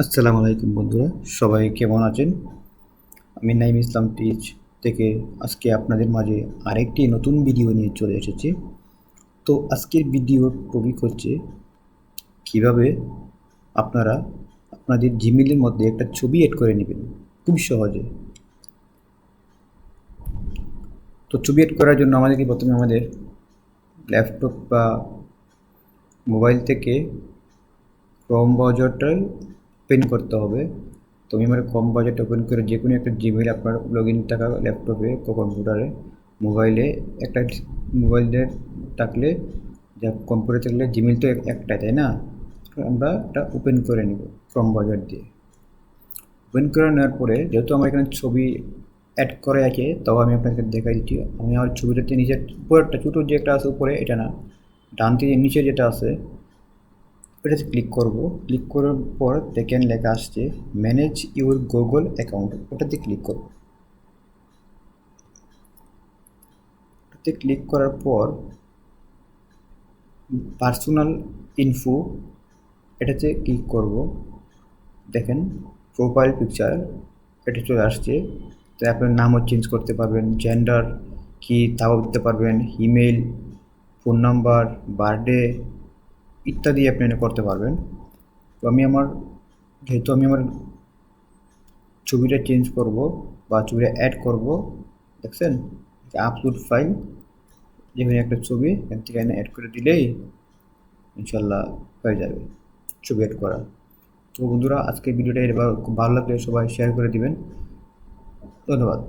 আসসালামু আলাইকুম বন্ধুরা, সবাই কেমন আছেন? আমি নাইম ইসলাম টিচ থেকে আজকে আপনাদের মাঝে আরেকটি নতুন ভিডিও নিয়ে চলে এসেছি। তো আজকের ভিডিওর টপিক হচ্ছে কিভাবে আপনারা আপনাদের জিমেইলের মধ্যে একটা ছবি এড করে নেবেন খুব সহজে। তো ছবি এড করার জন্য আমাদেরকে প্রথমে আমাদের ল্যাপটপ বা মোবাইল থেকে ক্রোম ব্রাউজারটাই ওপেন করতে হবে। তো আমি আমার ক্রোম ব্রাউজারটা ওপেন করে যে কোনো একটা জিমেইল আপনার লগ ইন থাকা ল্যাপটপে কম্পিউটারে মোবাইলে একটা মোবাইলের থাকলে যা কম্পিউটার থাকলে জিমেইল তো একটাই, তাই না? আমরা এটা ওপেন করে নেব ক্রোম ব্রাউজার দিয়ে। ওপেন করে নেওয়ার পরে যেহেতু আমার এখানে ছবি অ্যাড করে আছে, তাও আমি আপনাকে দেখাই দিচ্ছি। আমি আমার ছবিটাতে নিচের উপরেরটা ছোটো যে একটা আছে উপরে, এটা না, ডান থেকে নিচে যেটা আছে এটাতে ক্লিক করব। ক্লিক করার পর দেখেন লেখা আসছে ম্যানেজ ইউর গুগল অ্যাকাউন্ট, ওটাতে ক্লিক করব। ওটাতে ক্লিক করার পর পার্সোনাল ইনফো এটাতে ক্লিক করব। দেখেন প্রোফাইল পিকচার এটা চলে আসছে। তো আপনার নামও চেঞ্জ করতে পারবেন, জেন্ডার কি তাও দিতে পারবেন, ইমেল, ফোন নাম্বার, বার্থডে ইত্যাদি আপনি এটা করতে পারবেন। তো যেহেতু আমি আমার ছবিটা চেঞ্জ করব বা ছবিটা অ্যাড করব, দেখছেন আপলোড ফাইল, যেখানে একটা ছবি এখান থেকে অ্যাড করে দিলেই ইনশাল্লাহ হয়ে যাবে ছবি অ্যাড করা। তো বন্ধুরা, আজকের ভিডিওটা এবার খুব ভালো লাগলে সবাই শেয়ার করে দিবেন। ধন্যবাদ।